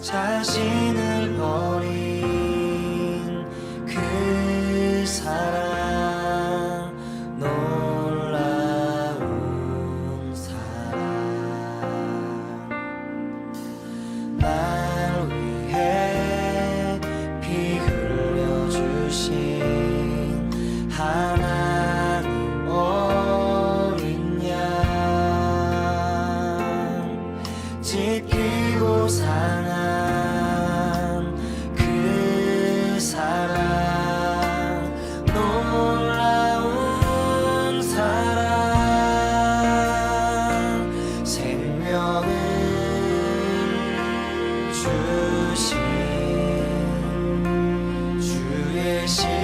자신을 버린 그 사랑, 놀라운 사랑. 날 위해 피 흘려주신 하나님 어린 양, 지키고 사는 그 사랑, 놀라운 사랑. 생명을 주신 주의 십자가.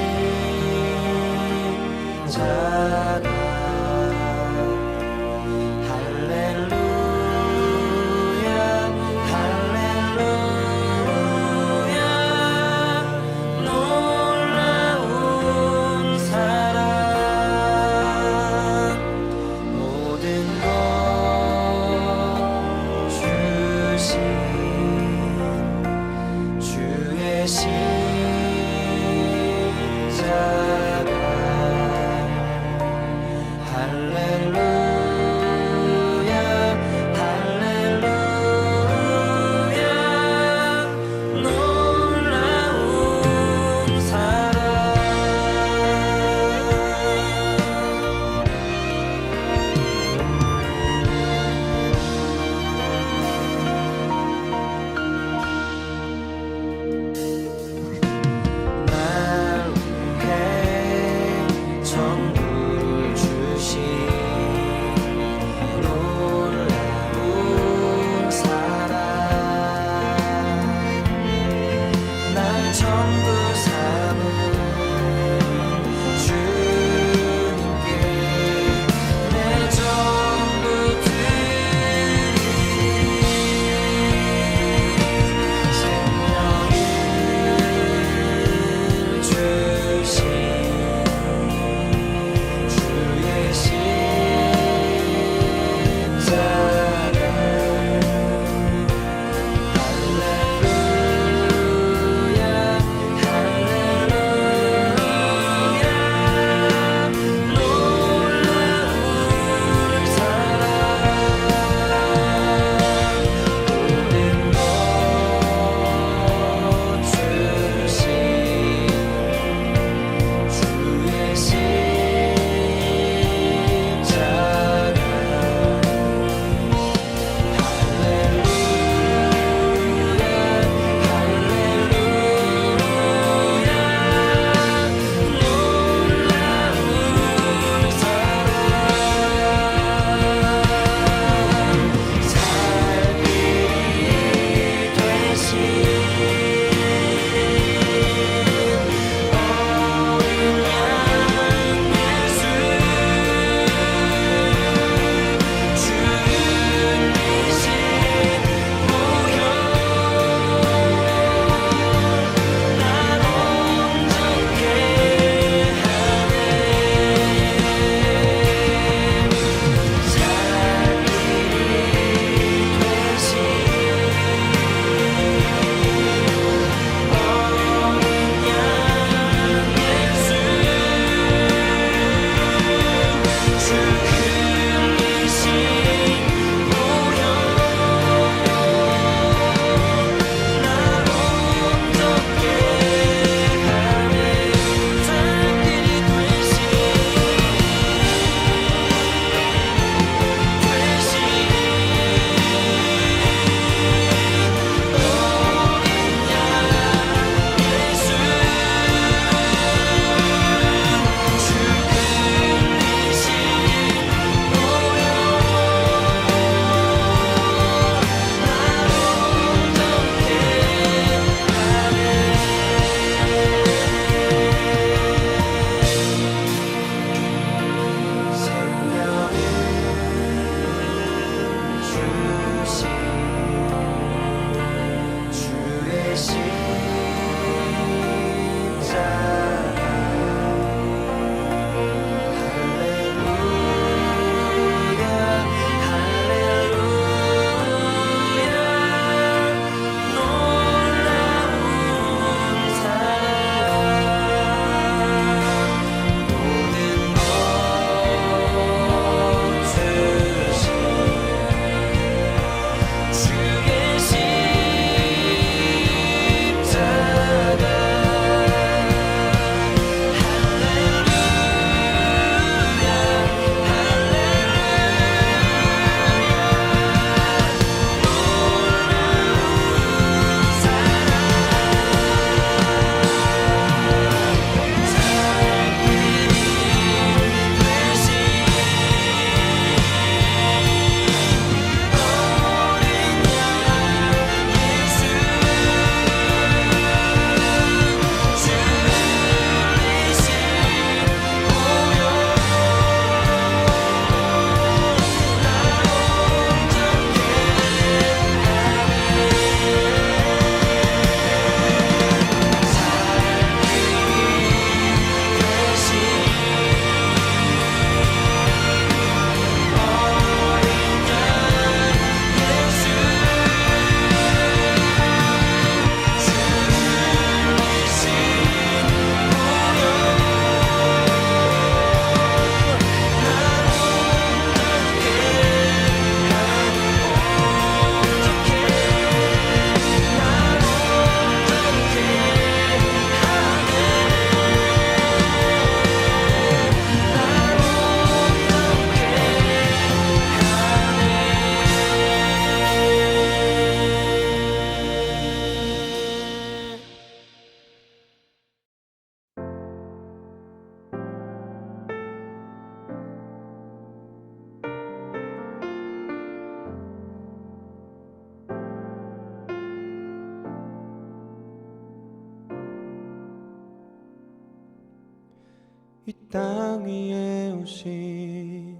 땅 위에 오신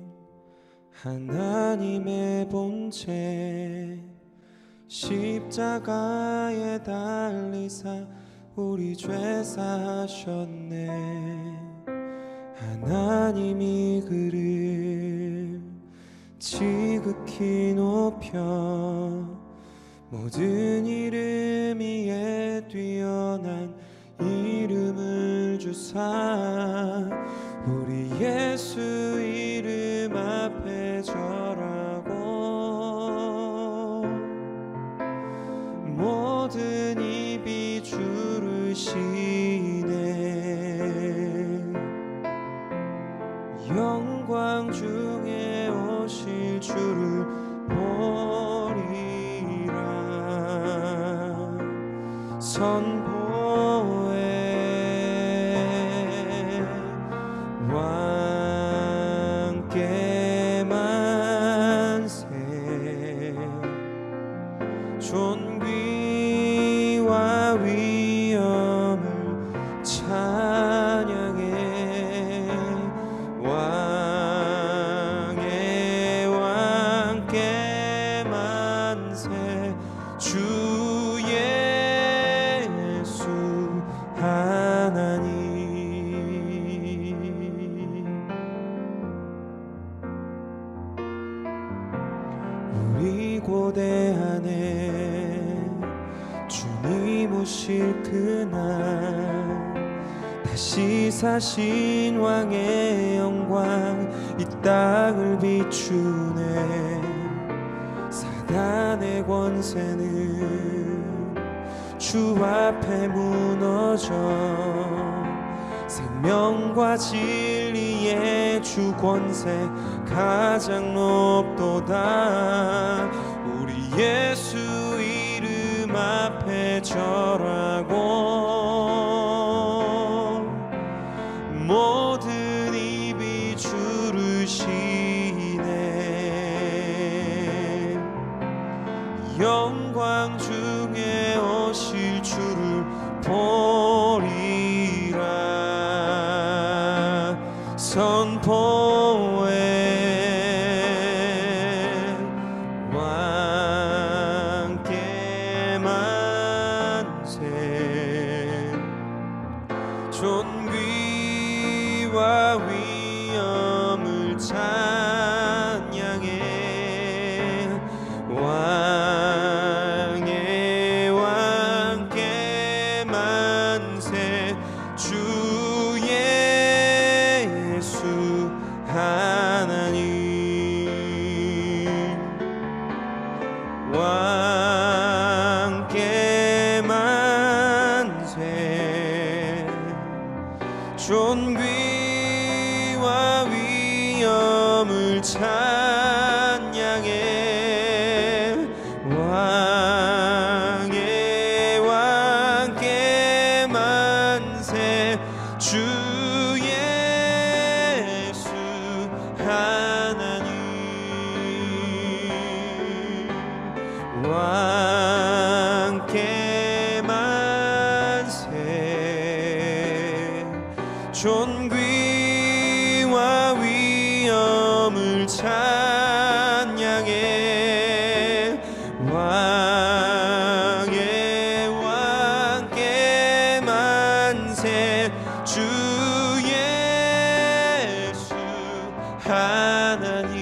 하나님의 본체 십자가에 달리사 우리 죄 사하셨네. 하나님이 그를 지극히 높여 모든 이름 위에 뛰어난 이름을 주사 우리 예수 이름 앞에 절하고 모든 입이 주를 시네. 영광 중에 오실 주를 보리라. 선포해 왕께 만세. 존귀와 위엄을 찬양해. 왕의 왕께 만세. 주 예수 하나님. 우리 고대하네 주님 오실 그날 다시 사신 왕의 영광 이 땅을 비추네. 사단의 권세는 주 앞에 무너져 생명과 진리의 주 권세 가장 높도다. 우리 예수 이름 앞에 절하고 모든 입이 주를 시네. 영광 중에 오실 주를 보리라. 선포해 왕께 만세. 존귀와 위엄을 찬양해. 왕의 왕께 만세. 주 예수 하나님. 왕께 만세. 존귀와 위엄을 찬양해. 왕의 왕께 만세. 주 예수 하나님. 왕께 만세. 존귀와 위엄을 찬양해. 왕의 왕께 만세. 주 예수 하나님.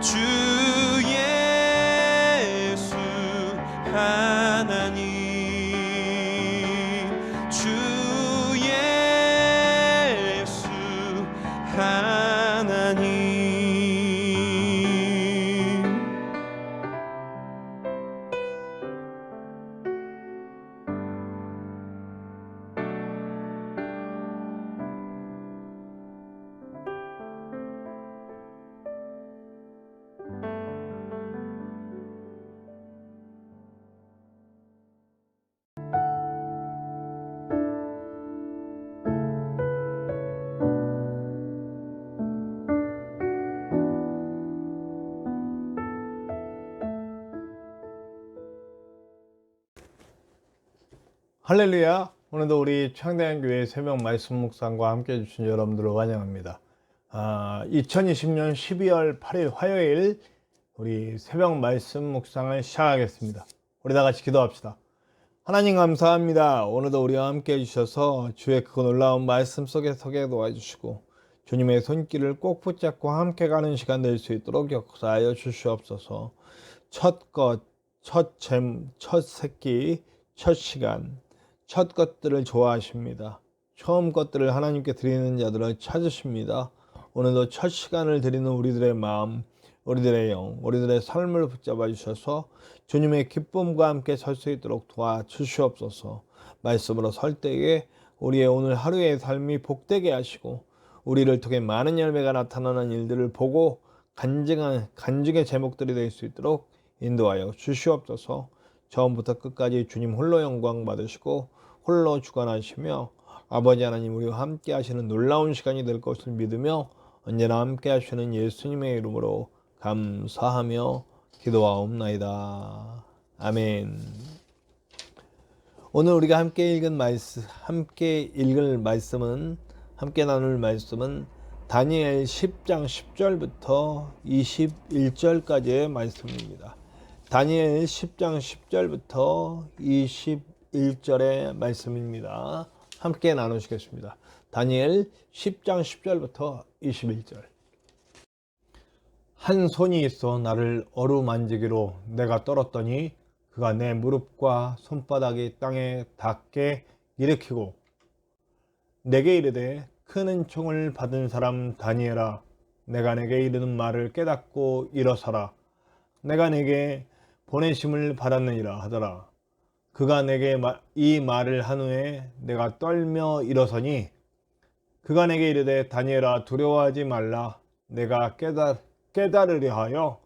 주 예수 하나님. 주 예수 하나님. 할렐루야. 오늘도 우리 창대한교회 새벽 말씀 묵상과 함께 해주신 여러분들을 환영합니다. 2020년 12월 8일 화요일 우리 새벽 말씀 묵상을 시작하겠습니다. 우리 다 같이 기도합시다. 하나님 감사합니다. 오늘도 우리와 함께 해주셔서 주의 그 놀라운 말씀 속에 서게 도와주시고 주님의 손길을 꼭 붙잡고 함께 가는 시간 될 수 있도록 역사하여 주시옵소서. 첫 것, 첫 잼, 첫 새끼, 첫 시간, 첫 것들을 좋아하십니다. 처음 것들을 하나님께 드리는 자들을 찾으십니다. 오늘도 첫 시간을 드리는 우리들의 마음, 우리들의 영, 우리들의 삶을 붙잡아 주셔서 주님의 기쁨과 함께 설 수 있도록 도와주시옵소서. 말씀으로 설 때에 우리의 오늘 하루의 삶이 복되게 하시고 우리를 통해 많은 열매가 나타나는 일들을 보고 간증의 제목들이 될 수 있도록 인도하여 주시옵소서. 처음부터 끝까지 주님 홀로 영광 받으시고 홀로 주관하시며 아버지 하나님 우리와 함께 하시는 놀라운 시간이 될 것을 믿으며 언제나 함께 하시는 예수님의 이름으로 감사하며 기도하옵나이다. 아멘. 오늘 우리가 함께 읽을 말씀은 함께 나눌 말씀은 다니엘 10장 10절부터 21절까지의 말씀입니다. 다니엘 10장 10절부터 21절의 말씀입니다. 함께 나누시겠습니다. 다니엘 10장 10절부터 21절. 한 손이 있어 나를 어루만지기로 내가 떨었더니 그가 내 무릎과 손바닥이 땅에 닿게 일으키고 내게 이르되 큰 은총을 받은 사람 다니엘아, 내가 내게 이르는 말을 깨닫고 일어서라. 내가 내게 보내심을 받았느니라 하더라. 그가 내게 이 말을 한 후에 내가 떨며 일어서니 그가 내게 이르되 다니엘아, 두려워하지 말라. 내가 깨달으려 하여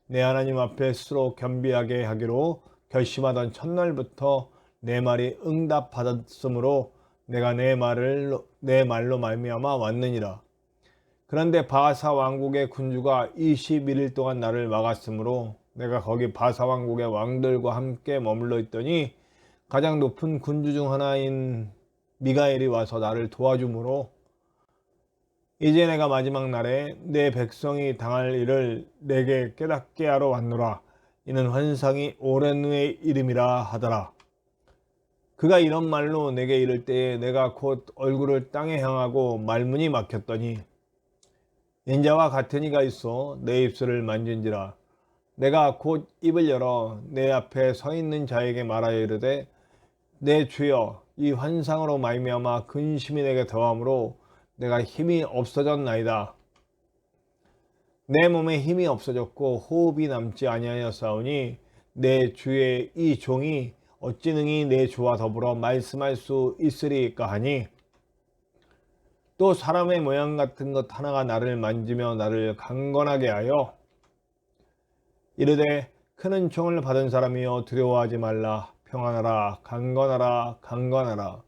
내 하나님 앞에 스스로 겸비하게 하기로 결심하던 첫날부터 내 말이 응답받았으므로 내가 내 말로 말미암아 왔느니라. 그런데 바사 왕국의 군주가 21일 동안 나를 막았으므로 내가 거기 바사 왕국의 왕들과 함께 머물러 있더니 가장 높은 군주 중 하나인 미가엘이 와서 나를 도와주므로 이제 내가 마지막 날에 내 백성이 당할 일을 내게 깨닫게 하러 왔노라. 이는 환상이 오랜 후의 이름이라 하더라. 그가 이런 말로 내게 이를 때에 내가 곧 얼굴을 땅에 향하고 말문이 막혔더니 인자와 같은 이가 있어 내 입술을 만진지라. 내가 곧 입을 열어 내 앞에 서 있는 자에게 말하여 이르되 내 주여, 이 환상으로 말미암아 근심이 내게 더함으로 내가 힘이 없어졌나이다. 내 몸에 힘이 없어졌고 호흡이 남지 아니하였사오니 내 주의 이 종이 어찌 능히 내 주와 더불어 말씀할 수 있으리까 하니 또 사람의 모양 같은 것 하나가 나를 만지며 나를 강건하게 하여 이르되 큰 은총을 받은 사람이여 두려워하지 말라. 평안하라. 강건하라. 강건하라.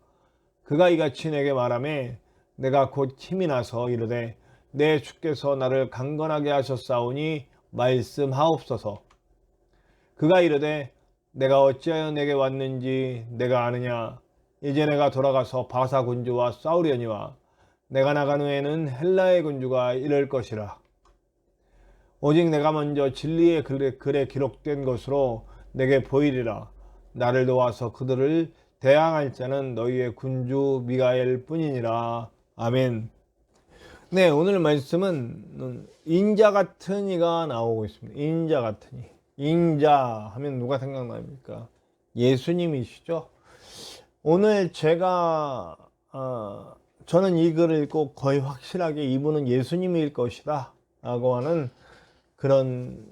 그가 이같이 내게 말하매 내가 곧 힘이 나서 이르되 내 주께서 나를 강건하게 하셨사오니 말씀하옵소서. 그가 이르되 내가 어찌하여 내게 왔는지 내가 아느냐. 이제 내가 돌아가서 바사 군주와 싸우려니와 내가 나간 후에는 헬라의 군주가 이를 것이라. 오직 내가 먼저 진리의 글에 기록된 것으로 내게 보이리라. 나를 도와서 그들을 대항할 자는 너희의 군주 미가엘 뿐이니라. 아멘. 네, 오늘 말씀은 인자 같은 이가 나오고 있습니다. 인자 같은 이. 인자 하면 누가 생각납니까? 예수님이시죠. 오늘 제가 저는 이 글을 읽고 거의 확실하게 이분은 예수님일 것이다 라고 하는 그런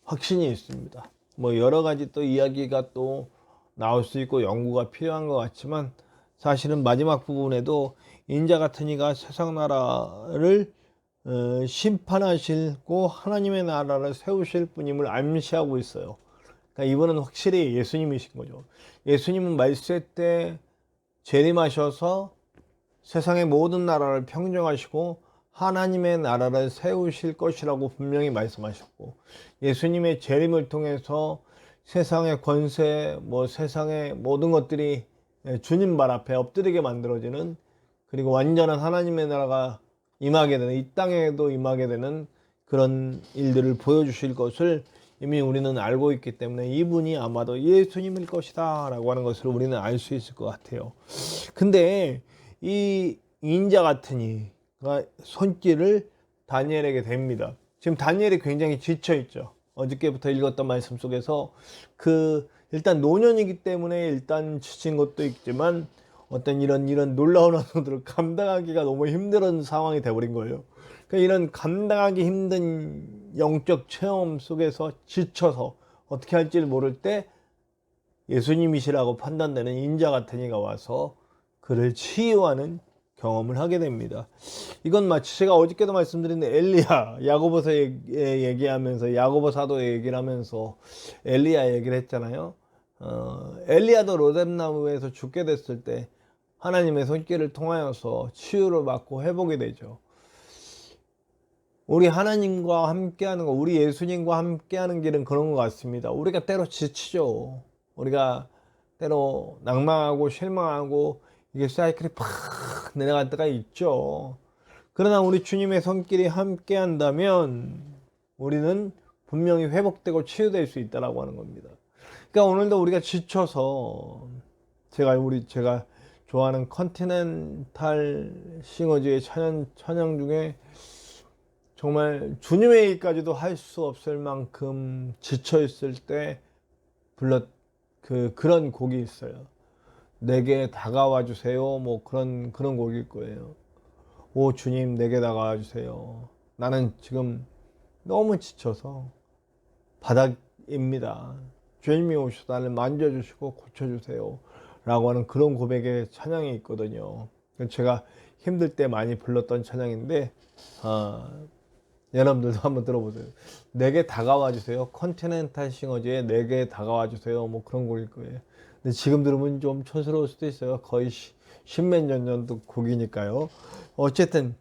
확신이 있습니다. 뭐 여러 가지 또 이야기가 또 나올 수 있고 연구가 필요한 것 같지만 사실은 마지막 부분에도 인자 같은 이가 세상 나라를 심판하시고 하나님의 나라를 세우실 분임을 암시하고 있어요. 그러니까 이분은 확실히 예수님이신 거죠. 예수님은 말세 때 재림하셔서 세상의 모든 나라를 평정하시고 하나님의 나라를 세우실 것이라고 분명히 말씀하셨고, 예수님의 재림을 통해서 세상의 권세, 세상의 모든 것들이 주님 발 앞에 엎드리게 만들어지는, 그리고 완전한 하나님의 나라가 임하게 되는, 이 땅에도 임하게 되는 그런 일들을 보여주실 것을 이미 우리는 알고 있기 때문에 이분이 아마도 예수님일 것이다 라고 하는 것을 우리는 알 수 있을 것 같아요. 근데 이 인자 같은 이가 손길을 다니엘에게 댑니다. 지금 다니엘이 굉장히 지쳐 있죠. 어저께부터 읽었던 말씀 속에서 일단 노년이기 때문에 일단 지친 것도 있지만 어떤 이런 놀라운 언어들을 감당하기가 너무 힘든 상황이 돼버린 거예요. 그러니까 이런 감당하기 힘든 영적 체험 속에서 지쳐서 어떻게 할지를 모를 때 예수님이시라고 판단되는 인자 같은 이가 와서 그를 치유하는 경험을 하게 됩니다. 이건 마치 제가 어저께도 말씀드린 엘리야, 야고보서에 얘기하면서 야고보 사도에 얘기를 하면서 엘리야 얘기를 했잖아요. 엘리야도 로뎀나무에서 죽게 됐을 때 하나님의 손길을 통하여서 치유를 받고 회복이 되죠. 우리 하나님과 함께하는 거, 우리 예수님과 함께하는 길은 그런 것 같습니다. 우리가 때로 지치죠. 우리가 때로 낭망하고 실망하고 이게 사이클이 팍 내려갈 때가 있죠. 그러나 우리 주님의 손길이 함께 한다면 우리는 분명히 회복되고 치유될 수 있다라고 하는 겁니다. 그러니까 오늘도 우리가 지쳐서 제가 좋아하는 컨티넨탈 싱어즈의 찬양 중에 정말 주님의 일까지도 할 수 없을 만큼 지쳐 있을 때 그런 곡이 있어요. 내게 다가와 주세요. 뭐 그런 곡일 거예요. 오 주님 내게 다가와 주세요. 나는 지금 너무 지쳐서 바닥입니다. 주님이 오셔서 나를 만져주시고 고쳐주세요 라고 하는 그런 고백의 찬양이 있거든요. 제가 힘들 때 많이 불렀던 찬양인데 여러분들도 한번 들어보세요. 내게 다가와 주세요. 컨티넨탈 싱어즈의 내게 다가와 주세요. 뭐 그런 곡일 거예요. 근데 지금 들으면 좀 촌스러울 수도 있어요. 거의 십몇 년도 곡이니까요. 어쨌든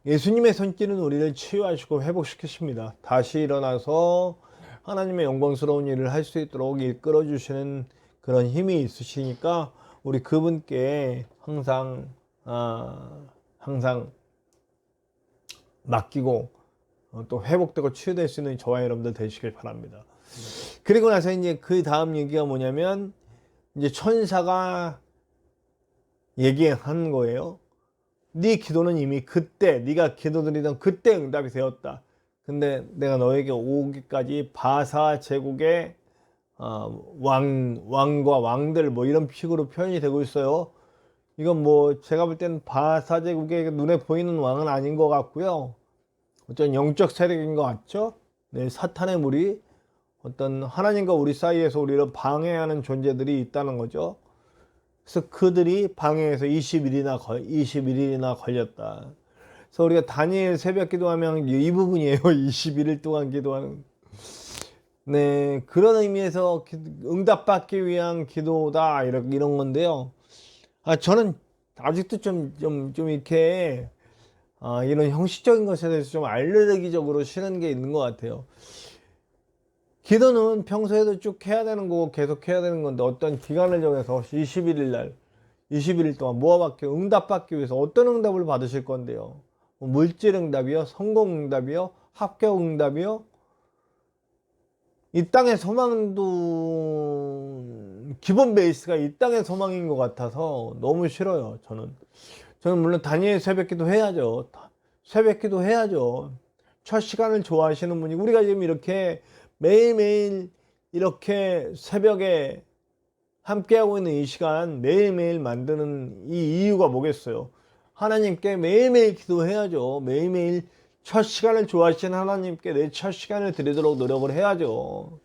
예수님의 손길은 우리를 치유하시고 회복시키십니다. 다시 일어나서 하나님의 영광스러운 일을 할 수 있도록 이끌어 주시는 그런 힘이 있으시니까 우리 그분께 항상 맡기고 또 회복되고 치유될 수 있는 저와 여러분들 되시길 바랍니다. 그리고 나서 이제 그 다음 얘기가 뭐냐면 이제 천사가 얘기한 거예요. 네 기도는 이미 그때 네가 기도드리던 그때 응답이 되었다. 근데 내가 너에게 오기까지 바사 제국의 왕과 왕들 뭐 이런 식으로 표현이 되고 있어요. 이건 뭐 제가 볼 때는 바사 제국의 눈에 보이는 왕은 아닌 것 같고요. 어떤 영적 세력인 것 같죠? 네, 사탄의 무리, 어떤 하나님과 우리 사이에서 우리를 방해하는 존재들이 있다는 거죠. 그래서 그들이 방해해서 21일이나 걸렸다. 그래서 우리가 다니엘 새벽 기도하면 이 부분이에요. 21일 동안 기도하는. 네, 그런 의미에서 응답받기 위한 기도다 이런 건데요. 저는 아직도 좀 이렇게 이런 형식적인 것에 대해서 좀 알레르기적으로 싫은 게 있는 것 같아요. 기도는 평소에도 쭉 해야 되는 거고 계속 해야 되는 건데 어떤 기간을 정해서 21일 동안 모아받기 응답받기 위해서 어떤 응답을 받으실 건데요. 물질 응답이요, 성공 응답이요, 합격 응답이요. 이 땅의 소망도 기본 베이스가 이 땅의 소망인 것 같아서 너무 싫어요. 저는 물론 다니엘 새벽기도 해야죠. 새벽기도 해야죠. 첫 시간을 좋아하시는 분이 우리가 지금 이렇게 매일매일 이렇게 새벽에 함께하고 있는 이 시간 매일매일 만드는 이 이유가 뭐겠어요? 하나님께 매일매일 기도해야죠. 매일매일 첫 시간을 좋아하시는 하나님께 내 첫 시간을 드리도록 노력을 해야죠.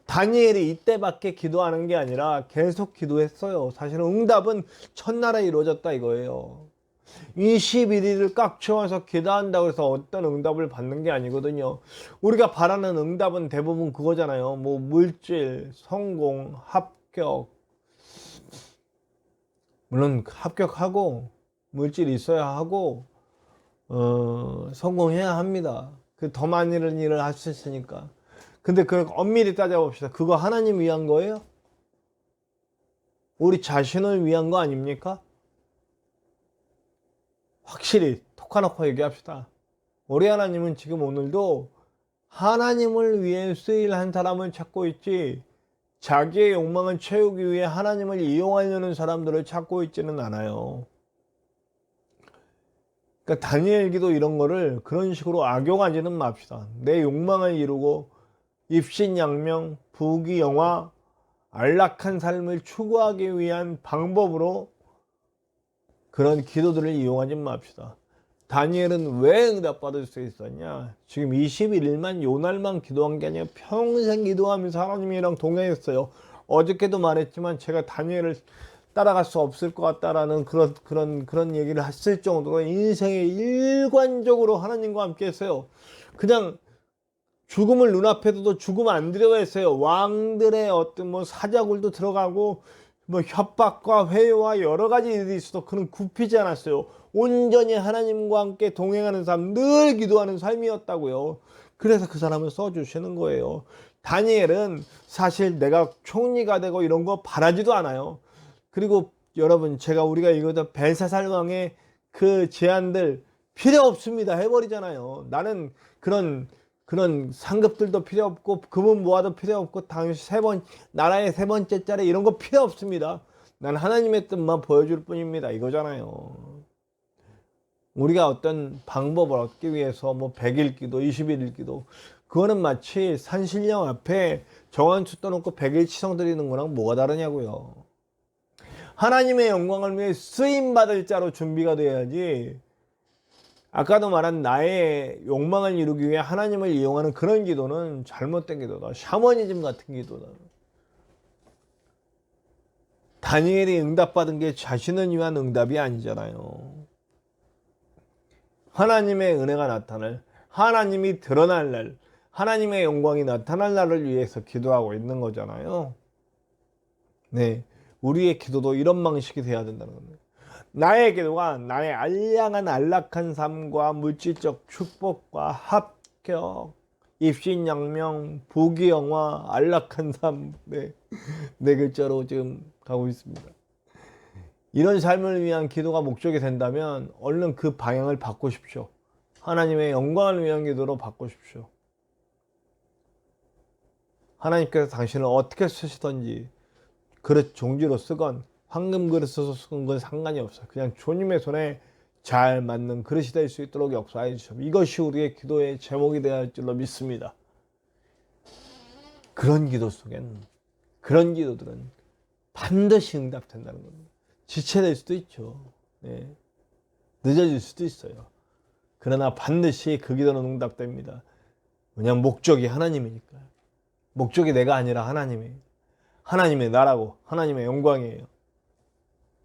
다니엘이 이때밖에 기도하는 게 아니라 계속 기도했어요. 사실은 응답은 첫날에 이루어졌다 이거예요. 21일을 꽉 채워서 기도한다고 해서 어떤 응답을 받는 게 아니거든요. 우리가 바라는 응답은 대부분 그거잖아요. 뭐 물질, 성공, 합격. 물론 합격하고 물질이 있어야 하고 성공해야 합니다. 그 더 많은 일을 할 수 있으니까. 근데 그 엄밀히 따져봅시다. 그거 하나님 위한 거예요? 우리 자신을 위한 거 아닙니까? 확실히 톡 하놓고 얘기합시다. 우리 하나님은 지금 오늘도 하나님을 위해 쓰일 한 사람을 찾고 있지, 자기의 욕망을 채우기 위해 하나님을 이용하려는 사람들을 찾고 있지는 않아요. 그러니까 다니엘 기도 이런 거를 그런 식으로 악용하지는 맙시다. 내 욕망을 이루고 입신양명, 부귀영화, 안락한 삶을 추구하기 위한 방법으로 그런 기도들을 이용하지 맙시다. 다니엘은 왜 응답받을 수 있었냐? 지금 21일만 요날만 기도한 게 아니라 평생 기도하면서 하나님이랑 동행했어요. 어저께도 말했지만 제가 다니엘을 따라갈 수 없을 것 같다라는 그런 얘기를 했을 정도로 인생에 일관적으로 하나님과 함께 했어요. 그냥 죽음을 눈앞에 두고 죽음 안 두려워했어요. 왕들의 어떤 뭐 사자굴도 들어가고 뭐 협박과 회유와 여러 가지 일이 있어도 그는 굽히지 않았어요. 온전히 하나님과 함께 동행하는 삶, 늘 기도하는 삶이었다고요. 그래서 그 사람을 써주시는 거예요. 다니엘은 사실 내가 총리가 되고 이런 거 바라지도 않아요. 그리고 여러분, 우리가 읽었던 벨사살 왕의 그 제안들 필요 없습니다 해버리잖아요. 나는 그런 상급들도 필요 없고 금은 모아도 필요 없고 당시 나라의 세 번째 짜리 이런 거 필요 없습니다. 난 하나님의 뜻만 보여줄 뿐입니다 이거잖아요. 우리가 어떤 방법을 얻기 위해서 뭐 100일 기도, 21일 기도, 그거는 마치 산신령 앞에 정한수 떠놓고 100일 치성 드리는 거랑 뭐가 다르냐고요. 하나님의 영광을 위해 쓰임받을 자로 준비가 돼야지, 아까도 말한 나의 욕망을 이루기 위해 하나님을 이용하는 그런 기도는 잘못된 기도다. 샤머니즘 같은 기도다. 다니엘이 응답받은 게 자신을 위한 응답이 아니잖아요. 하나님의 은혜가 나타날, 하나님이 드러날 날, 하나님의 영광이 나타날 날을 위해서 기도하고 있는 거잖아요. 네, 우리의 기도도 이런 방식이 돼야 된다는 겁니다. 나의 기도가 나의 알량한 안락한 삶과 물질적 축복과 합격, 입신양명, 부귀영화, 안락한 삶, 네 글자로 지금 가고 있습니다. 이런 삶을 위한 기도가 목적이 된다면 얼른 그 방향을 바꾸십시오. 하나님의 영광을 위한 기도로 바꾸십시오. 하나님께서 당신을 어떻게 쓰시던지 그릇 종지로 쓰건 황금 그릇으로 쓰건 건 상관이 없어요. 그냥 주님의 손에 잘 맞는 그릇이 될 수 있도록 역사해 주십시오. 이것이 우리의 기도의 제목이 되어야 할 줄로 믿습니다. 그런 기도 속엔, 그런 기도들은 반드시 응답된다는 겁니다. 지체될 수도 있죠. 네. 늦어질 수도 있어요. 그러나 반드시 그 기도는 응답됩니다. 왜냐하면 목적이 하나님이니까요. 목적이 내가 아니라 하나님이에요. 하나님의 나라고 하나님의 영광이에요.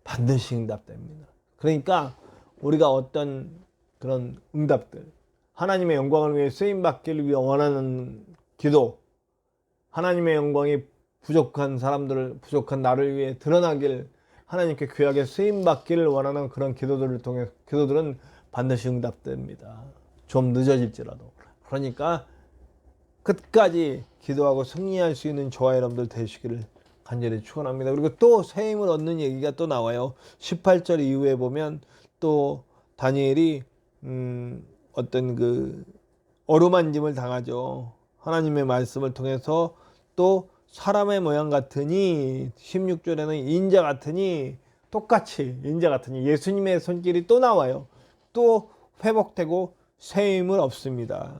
반드시 응답됩니다. 그러니까 우리가 어떤 그런 응답들, 하나님의 영광을 위해 쓰임받기를 위해 원하는 기도, 하나님의 영광이 부족한 부족한 나를 위해 드러나길, 하나님께 귀하게 쓰임받기를 원하는 그런 기도들은 반드시 응답됩니다. 좀 늦어질지라도. 그러니까 끝까지 기도하고 승리할 수 있는 저와 여러분들 되시기를 간절히 축원합니다. 그리고 또 새 힘을 얻는 얘기가 또 나와요. 18절 이후에 보면 또 다니엘이 어떤 그 어루만짐을 당하죠. 하나님의 말씀을 통해서 또 사람의 모양 같으니, 16절에는 인자 같으니, 똑같이 인자 같으니 예수님의 손길이 또 나와요. 또 회복되고 새 힘을 얻습니다.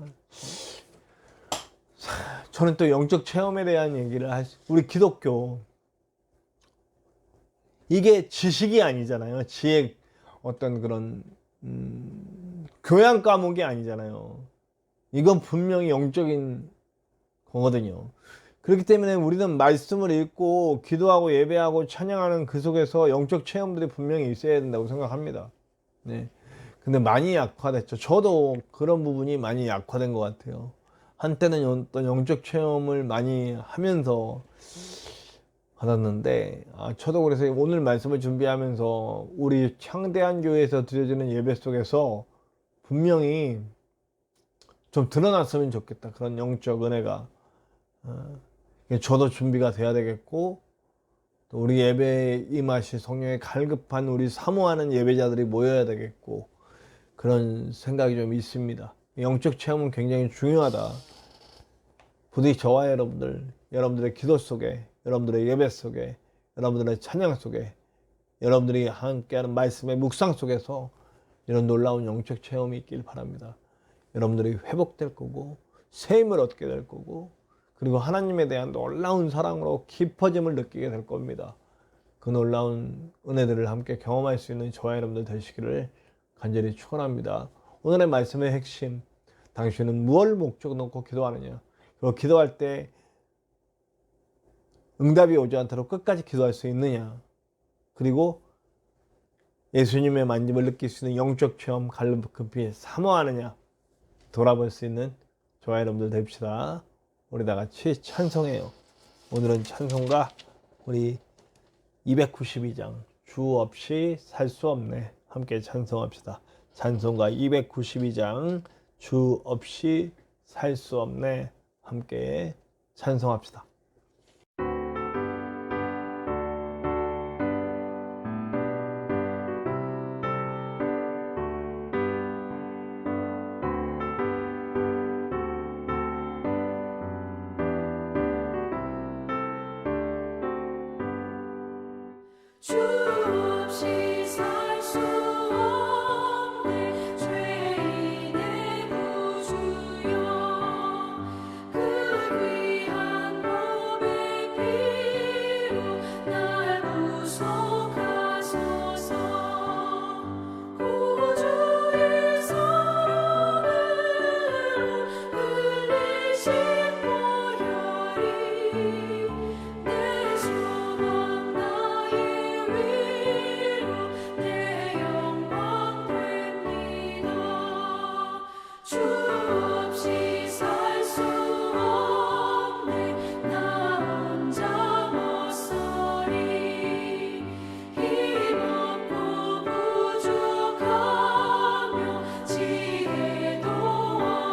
저는 또 영적 체험에 대한 얘기를 우리 기독교, 이게 지식이 아니잖아요. 지혜, 어떤 그런 교양 과목이 아니잖아요. 이건 분명히 영적인 거거든요. 그렇기 때문에 우리는 말씀을 읽고 기도하고 예배하고 찬양하는 그 속에서 영적 체험들이 분명히 있어야 된다고 생각합니다. 네. 근데 많이 약화됐죠. 저도 그런 부분이 많이 약화된 것 같아요. 한때는 어떤 영적 체험을 많이 하면서 받았는데, 저도 그래서 오늘 말씀을 준비하면서 우리 창대한 교회에서 드려지는 예배 속에서 분명히 좀 드러났으면 좋겠다. 그런 영적 은혜가. 저도 준비가 돼야 되겠고, 또 우리 예배에 임하시 성령의 갈급한 우리 사모하는 예배자들이 모여야 되겠고, 그런 생각이 좀 있습니다. 영적 체험은 굉장히 중요하다. 부디 저와 여러분들의 기도 속에, 여러분들의 예배 속에, 여러분들의 찬양 속에, 여러분들이 함께하는 말씀의 묵상 속에서 이런 놀라운 영적 체험이 있길 바랍니다. 여러분들이 회복될 거고, 새 힘을 얻게 될 거고, 그리고 하나님에 대한 놀라운 사랑으로 깊어짐을 느끼게 될 겁니다. 그 놀라운 은혜들을 함께 경험할 수 있는 저와 여러분들 되시기를 간절히 축원합니다. 오늘의 말씀의 핵심, 당신은 무엇을 목적 놓고 기도하느냐? 그리고 기도할 때 응답이 오지 않도록 끝까지 기도할 수 있느냐? 그리고 예수님의 만짐을 느낄 수 있는 영적 체험, 갈급히 사모하느냐? 돌아볼 수 있는 저와 여러분들 됩시다. 우리 다 같이 찬송해요. 오늘은 찬송가 우리 292장 주 없이 살 수 없네. 함께 찬송합시다. 찬송가 292장 주 없이 살 수 없네. 함께 찬송합시다. 주 없이 살 수 없네 죄인의 구주여 그 귀한 몸의 피로 날 구속하소서 구주의 사랑으로 흘리신 보혈이 내 소망 나의 위로 내 영광 됩니다. 주 없이 살 수 없네 나 혼자 못서리 힘없고 부족하며 지혜도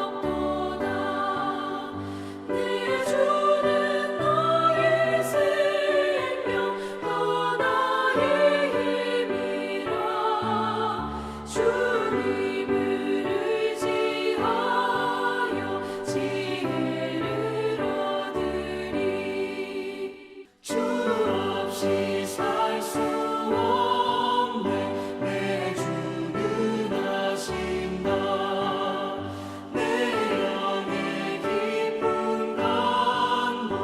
없도다 내 주는 나의 생명 또 나의 힘이라 주님을 의지하여 지혜를 얻으리 주 없이 살 수 없네 내 주는 아신다 내 영의 깊은 간구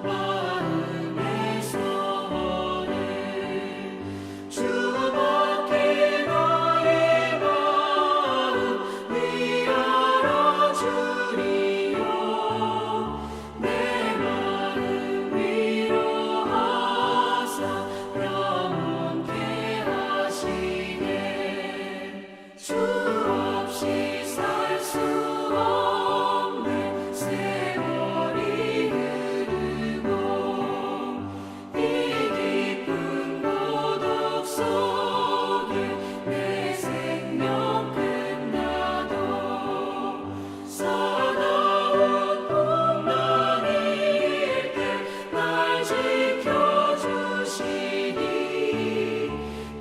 마음의 소원을 주밖에 나의 마음 위하여 주리요 내 마음 위로하사 영원케 하시네 주 없이 살 수 없네 세월이 흐르고 이 깊은 고독 속에 내 생명 끝나도 사나운 풍랑일 때 날 지켜주시니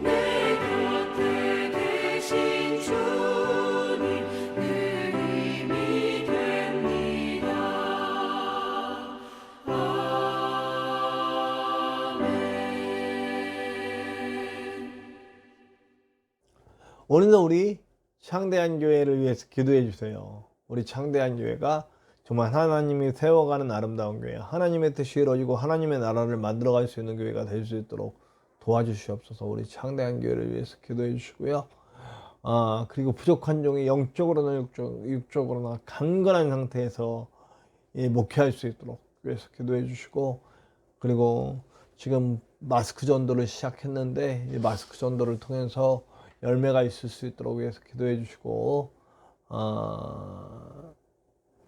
내 곁에 계신 주님 늘 힘이 됩니다. 아멘. 오늘도 우리 창대한 교회를 위해서 기도해 주세요. 우리 창대한 교회가 정말 하나님이 세워가는 아름다운 교회, 하나님의 뜻이 이루어지고 하나님의 나라를 만들어갈 수 있는 교회가 될 수 있도록 도와주시옵소서. 우리 창대한 교회를 위해서 기도해 주시고요. 그리고 부족한 종이 영적으로나 육적으로나 강건한 상태에서 목회할 수 있도록 위해서 기도해 주시고, 그리고 지금 마스크 전도를 시작했는데 이 마스크 전도를 통해서 열매가 있을 수 있도록 위해서 기도해 주시고,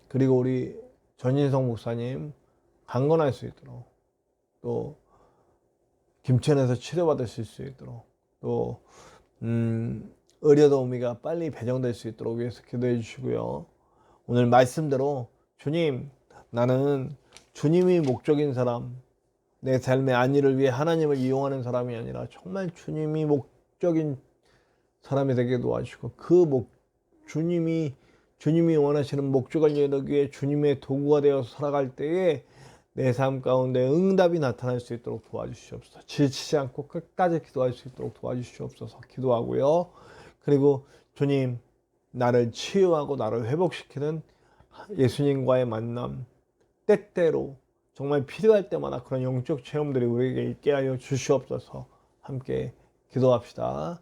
그리고 우리 전인성 목사님 강건할 수 있도록, 또 김천에서 치료받으실 수 있도록, 또 의료도우미가 빨리 배정될 수 있도록 위해서 기도해 주시고요. 오늘 말씀대로 주님, 나는 주님이 목적인 사람, 내 삶의 안위를 위해 하나님을 이용하는 사람이 아니라 정말 주님이 목적인 사람이 되게 도와주시고 주님이 원하시는 목적을 이루기 위해 주님의 도구가 되어서 살아갈 때에 내 삶 가운데 응답이 나타날 수 있도록 도와주시옵소서. 지치지 않고 끝까지 기도할 수 있도록 도와주시옵소서. 기도하고요. 그리고 주님, 나를 치유하고 나를 회복시키는 예수님과의 만남, 때때로 정말 필요할 때마다 그런 영적 체험들이 우리에게 있게 하여 주시옵소서. 함께 기도합시다.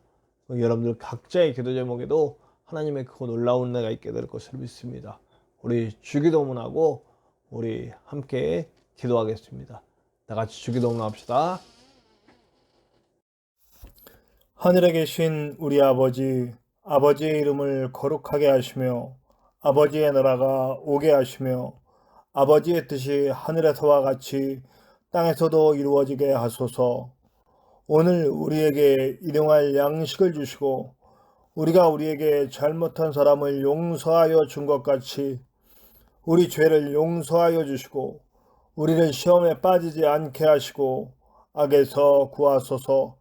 여러분들 각자의 기도 제목에도 하나님의 크고 놀라운 은혜가 있게 될 것을 믿습니다. 우리 주기도문하고 우리 함께 기도하겠습니다. 다 같이 주기도문 합시다. 하늘에 계신 우리 아버지, 아버지의 이름을 거룩하게 하시며 아버지의 나라가 오게 하시며 아버지의 뜻이 하늘에서와 같이 땅에서도 이루어지게 하소서. 오늘 우리에게 일용할 양식을 주시고 우리가 우리에게 잘못한 사람을 용서하여 준 것 같이 우리 죄를 용서하여 주시고 우리를 시험에 빠지지 않게 하시고 악에서 구하소서.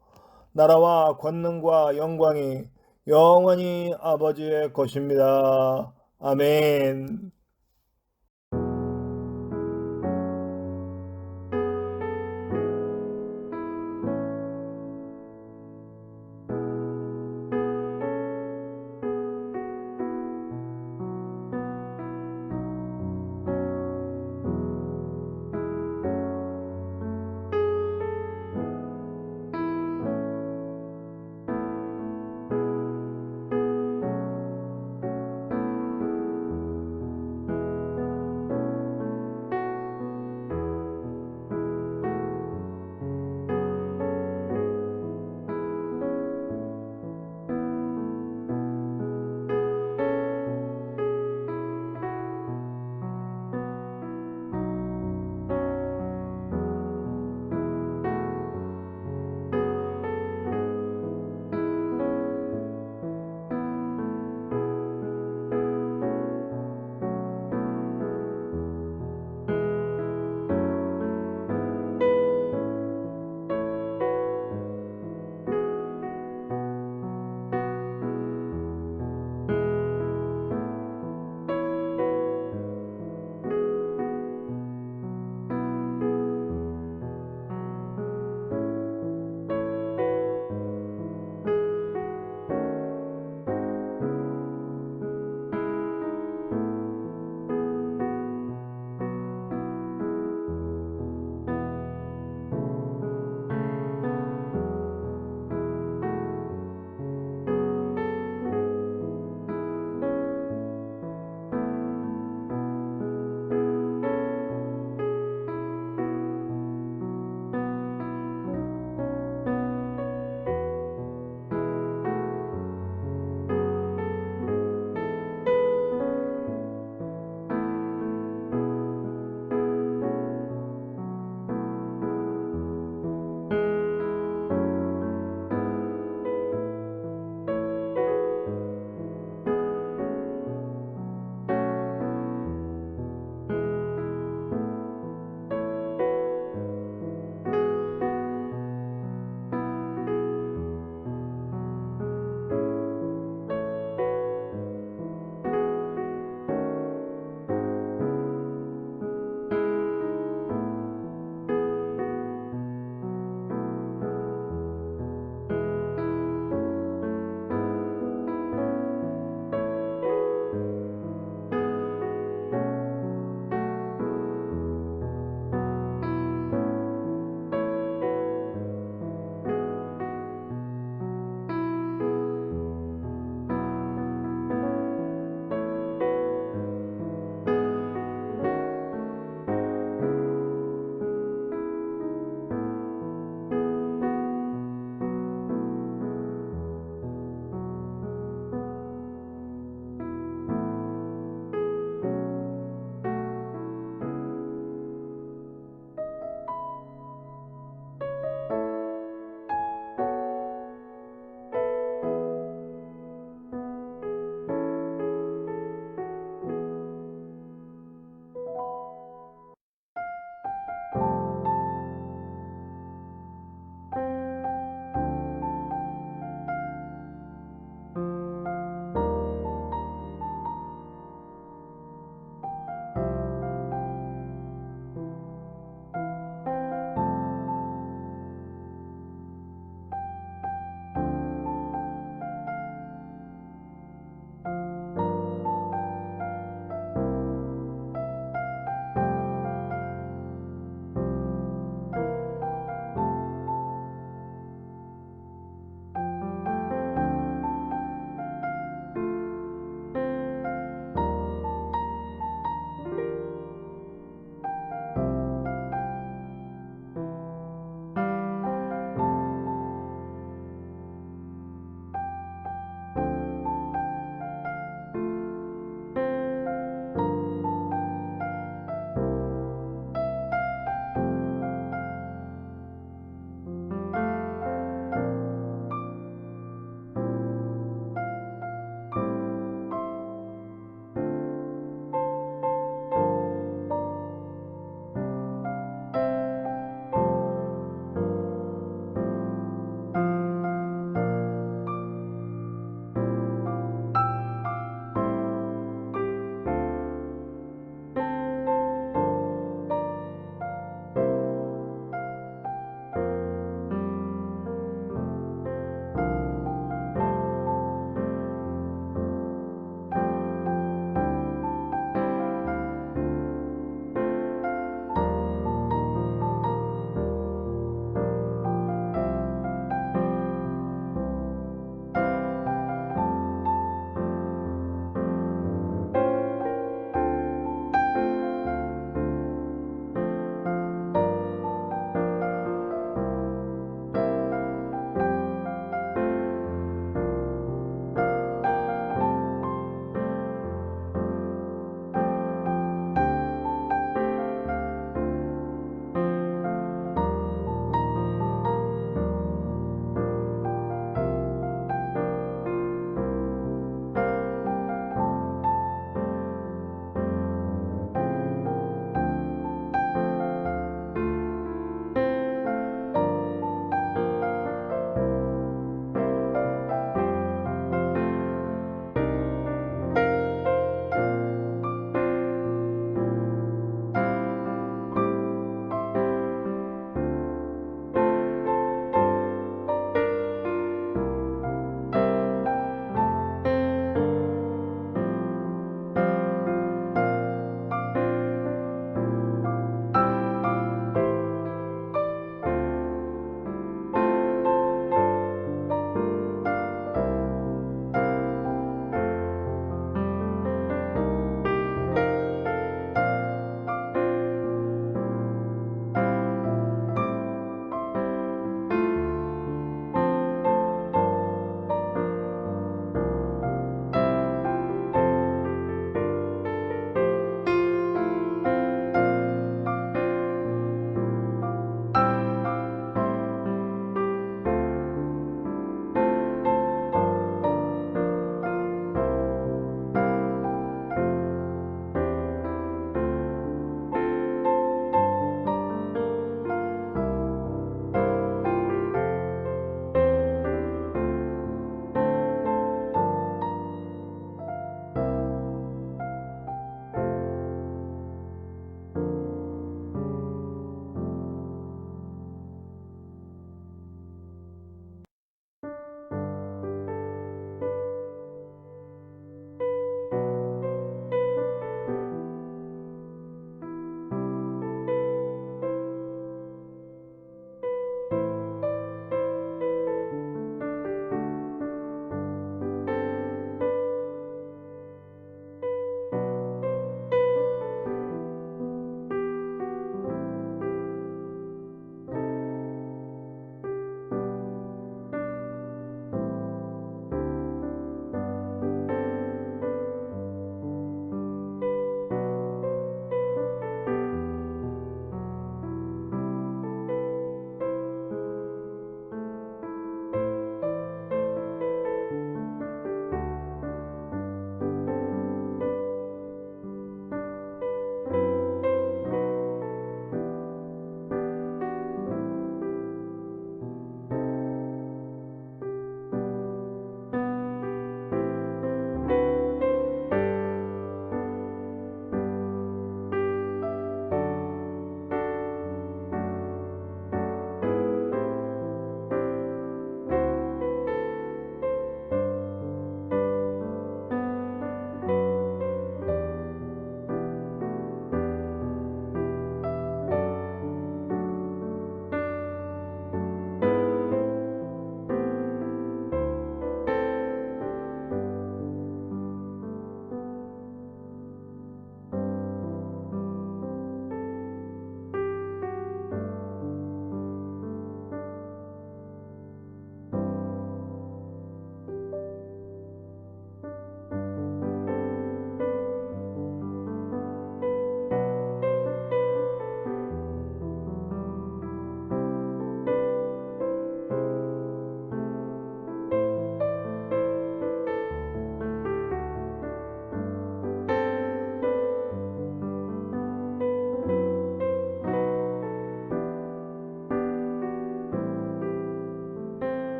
나라와 권능과 영광이 영원히 아버지의 것입니다. 아멘.